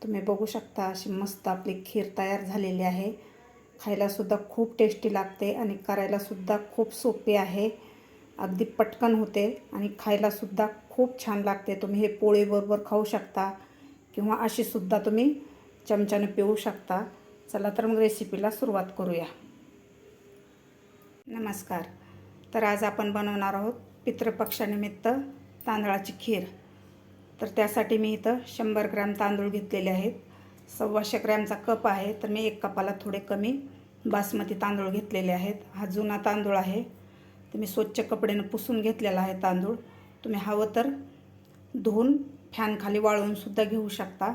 तुम्ही बघू शकता अशी मस्त आपली खीर तयार झालेली आहे। खायलासुद्धा खूप टेस्टी लागते आणि करायलासुद्धा खूप सोपे आहे। अगदी पटकन होते आणि खायलासुद्धा खूप छान लागते। तुम्ही हे पोळीबरोबर खाऊ शकता किंवा अशीसुद्धा तुम्ही चमच्याने पिऊ शकता। चला तर मग रेसिपीला सुरुवात करूया। नमस्कार। तर आज आपण बनवणार आहोत पितृपक्षानिमित्त तांदळाची खीर। तर त्यासाठी मी इथं 100 ग्रॅम तांदूळ घेतलेले आहेत। 125 ग्रॅमचा कप आहे, तर मी 1 कपाला थोडे कमी बासमती तांदूळ घेतलेले आहेत। हा जुना तांदूळ आहे, तर मी स्वच्छ कपड्याने पुसून घेतलेला आहे तांदूळ। तुम्ही हवं तर धुवून फॅनखाली वाळवून सुद्धा घेऊ शकता।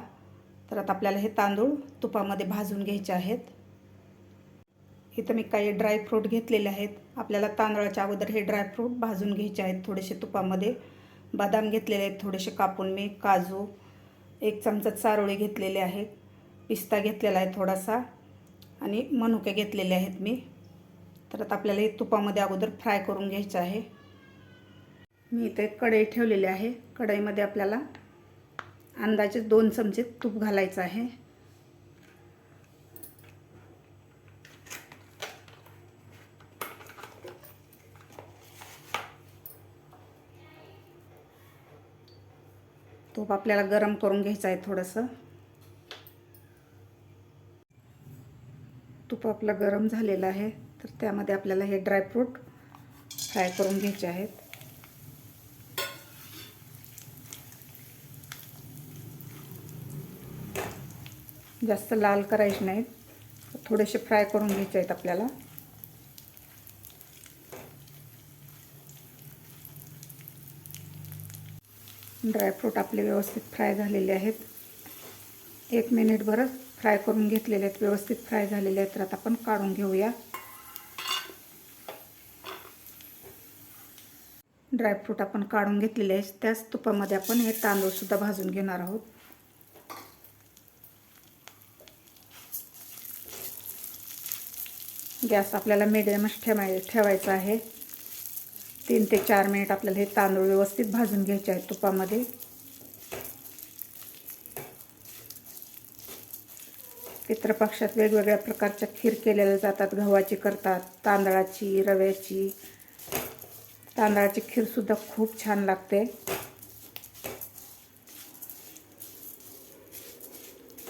तर आता आपल्याला हे तांदूळ तुपामध्ये भाजून घ्यायचे आहेत। इथं मी काही ड्रायफ्रूट घेतलेले आहेत। आपल्याला तांदळाच्या अगोदर हे ड्रायफ्रूट भाजून घ्यायचे आहेत थोडेसे तुपामध्ये। बदाम घेतलेले आहेत थोडेसे कापून, मी काजू, 1 चमचा चारोळे घेतलेले आहेत, पिस्ता घेतलेला आहे थोडासा आणि मनुके घेतलेले आहेत मी। तर आता आपल्याला हे तुपामध्ये अगोदर फ्राय करून घ्यायचं आहे। मी इथे कढई ठेवलेली आहे। कढईमध्ये आपल्याला अंदाजे 2 चमचे तूप घालायचं आहे। तूप आपल्याला गरम करून घ्यायचं आहे थोडंसं। तूप आपलं गरम झालेलं आहे, तर त्यामध्ये आपल्याला हे ड्रायफ्रूट फ्राय करून घ्यायचे आहेत। जास्त लाल करायचे नाहीत, थोडेसे फ्राय करून घ्यायचे आहेत आपल्याला। ड्रायफ्रूट आपले व्यवस्थित फ्राय झालेले आहेत। 1 मिनिटभर फ्राय करून घेतलेले आहेत, व्यवस्थित फ्राय झालेले आहेत। तर आता आपण काढून घेऊया। ड्रायफ्रूट आपण काढून घेतलेले आहेत, त्याच तुपामध्ये आपण हे तांदूळ सुद्धा भाजून घेणार आहोत। गॅस आपल्याला मीडियमच ठेवायचा आहे। 3 ते 4 मिनिट आपल्याला हे तांदूळ व्यवस्थित भाजून घ्यायचे आहेत तुपामध्ये। पितृपक्षात वेगवेगळ्या प्रकारच्या खीर केलेल्या जातात। गव्हाची करतात, तांदळाची, रव्याची। तांदळाची खीर सुद्धा खूप छान लागते।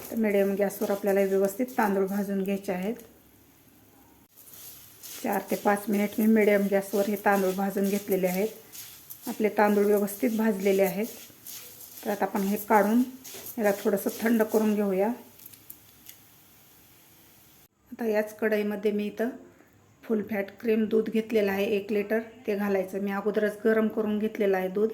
तर मीडियम गॅसवर आपल्याला व्यवस्थित तांदूळ भाजून घ्यायचे आहेत। 4 ते 5 मिनिट मी मीडियम गॅसवर हे तांदूळ भाजून घेतलेले आहेत। आपले तांदूळ व्यवस्थित भाजलेले आहेत। तर आता आपण हे काढून याला थोडंसं थंड करून घेऊया। आता याच कढईमध्ये मी इथं फुल फॅट क्रीम दूध घेतलेलं आहे 1 लिटर, ते घालायचं। मी अगोदरच गरम करून घेतलेलं आहे दूध।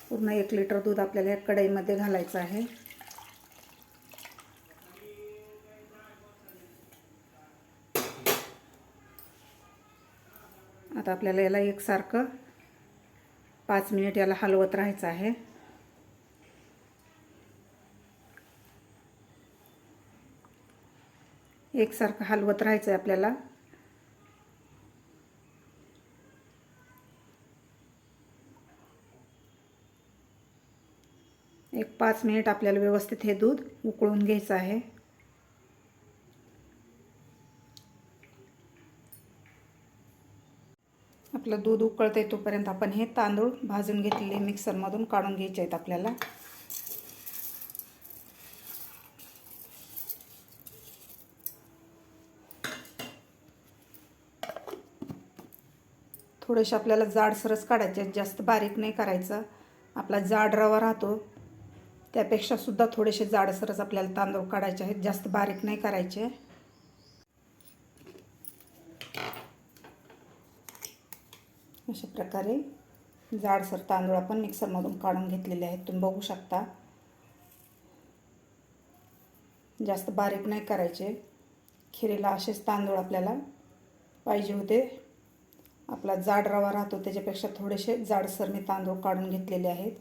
पूर्ण 1 लिटर दूध आपल्याला या कढईमध्ये घालायचं आहे। आता आपल्याला याला एकसारखं 5 मिनिट याला हलवत राहायचं आहे। एकसारखं हलवत राहायचं आहे आपल्याला। एक 5 मिनिट आपल्याला व्यवस्थित हे दूध उकळून घ्यायचं आहे। आपलं दूध उकळते तोपर्यंत आपण हे तांदूळ भाजून घेतलेले मिक्सरमधून काढून घ्यायचे आहेत आपल्याला। थोडेसे आपल्याला जाडसरच काढायचे आहेत, जास्त बारीक नाही करायचं। आपला जाड रवा राहतो त्यापेक्षा सुद्धा थोडेसे जाडसरच आपल्याला तांदूळ काढायचे आहेत, जास्त बारीक नाही करायचे। अशा प्रकारे जाडसर तांदूळ आपण मिक्सरमधून काढून घेतलेले आहेत, तुम्ही बघू शकता। जास्त बारीक नाही करायचे। खिरीला असेच तांदूळ आपल्याला पाहिजे होते। आपला जाड रवा राहतो त्याच्यापेक्षा थोडेसे जाडसर मी तांदूळ काढून घेतलेले आहेत।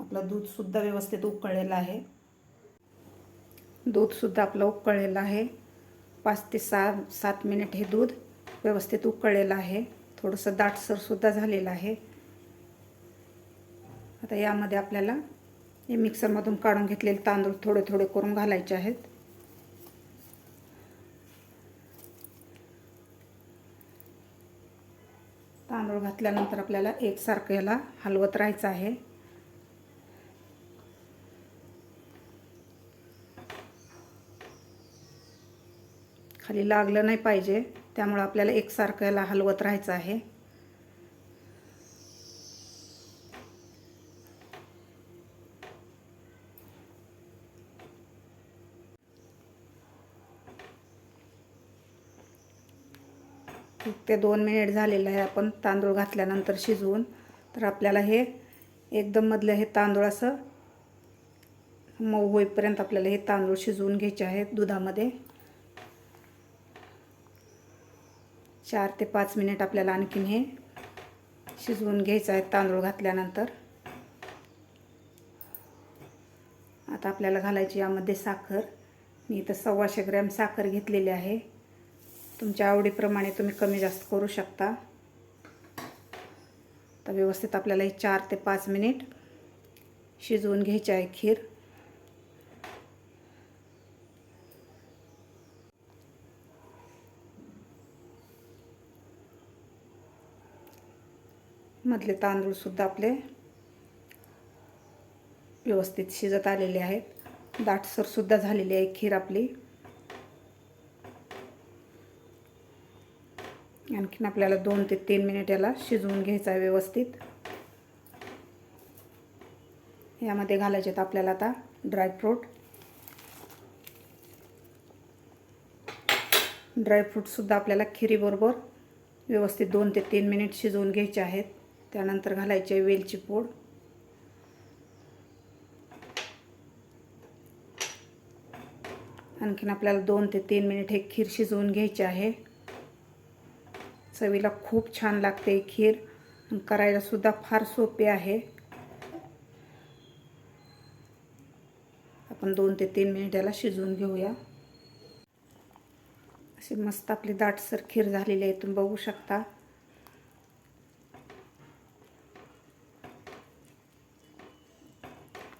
आपलं दूध सुद्धा व्यवस्थित उकळलेलं आहे। दूध सुद्धा आपलं उकळलेलं आहे। 5 ते 7 मिनिट हे दूध व्यवस्थित उकळलेलं आहे। थोडंसं दाटसर सुद्धा झालेलं आहे। आता यामध्ये आपल्याला हे मिक्सरमधून काढून घेतलेले तांदूळ थोडे थोडे करून घालायचे आहेत. तांदूळ घातल्यानंतर आपल्याला एकसारखं याला हलवत राहायचं आहे. खाली लागलं नाही पाहिजे, त्यामुळे आपल्याला एकसारखं याला हलवत राहायचं आहे. ते 2 मिनिट झालेलं आहे आपण तांदूळ घातल्यानंतर शिजवून. तर आपल्याला हे एकदम मधलं हे तांदूळ असं मऊ होईपर्यंत आपल्याला हे तांदूळ शिजवून घ्यायचे आहेत दुधामध्ये. 4 ते 5 मिनिट आपल्याला आणखीन हे शिजवून घ्यायचं आहे तांदूळ घातल्यानंतर. आता आपल्याला घालायची यामध्ये साखर. मी इथं 125 ग्रॅम साखर घेतलेली आहे. तुमच्या आवडीप्रमाणे तुम्ही कमी जास्त करू शकता. तर व्यवस्थित आपल्याला हे 4 ते 5 मिनिट शिजवून घ्यायची आहे खीर. मधले तांदूळ सुद्धा आपले व्यवस्थित शिजत आलेले आहेत. दाटसर सुद्धा झालेली आहे खीर आपली. आणखीन आपल्याला 2 ते 3 मिनिट याला शिजवून घ्यायचं आहे व्यवस्थित. यामध्ये घालायचे आहेत आपल्याला आता ड्रायफ्रूट. ड्रायफ्रूटसुद्धा आपल्याला खिरीबरोबर व्यवस्थित 2 ते 3 मिनिट शिजवून घ्यायचे आहेत. त्यानंतर घालायचे वेलची पूड. आणखीन आपल्याला 2 ते 3 मिनिट हे खीर शिजवून घ्यायचे आहे. चवीला खूप छान लागते खीर, करायला सुद्धा फार सोपे आहे. आपण 2 ते 3 मिनिट याला शिजवून घेऊया. अशी मस्त आपली दाटसर खीर झालेली आहे, तुम्ही बघू शकता.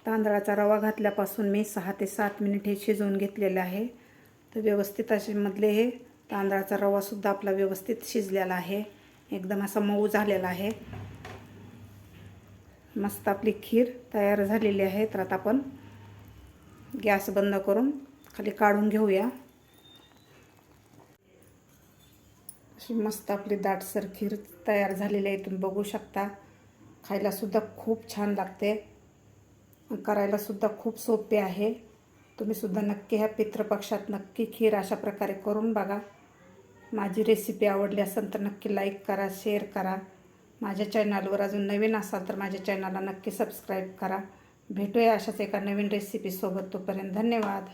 तांदळाचा रवा घातल्यापासून मी 6 ते 7 मिनिट हे शिजवून घेतलेले आहे. तर व्यवस्थित असे मधले हे तांदळाचा रवा सुद्धा आपला व्यवस्थित शिजलेला आहे. एकदम असा मऊ झालेला आहे. मस्त आपली खीर तयार झालेली आहे. तर आता आपण गॅस बंद करून खाली काढून घेऊया. अशी मस्त आपली दाटसर खीर तयार झालेली आहे, तुम्ही बघू शकता. खायला सुद्धा खूप छान लागते, करायला सुद्धा खूप सोपे आहे. तुम्ही सुद्धा नक्की ह्या पितृपक्षात नक्की खीर अशा प्रकारे करून बघा. माझी रेसिपी आवडली असेल तर नक्की लाईक करा, शेअर करा. माझ्या चॅनलवर अजून नवीन असाल तर माझ्या चॅनलला नक्की सबस्क्राईब करा. भेटूया अशाच एका नवीन रेसिपीसोबत. तोपर्यंत धन्यवाद.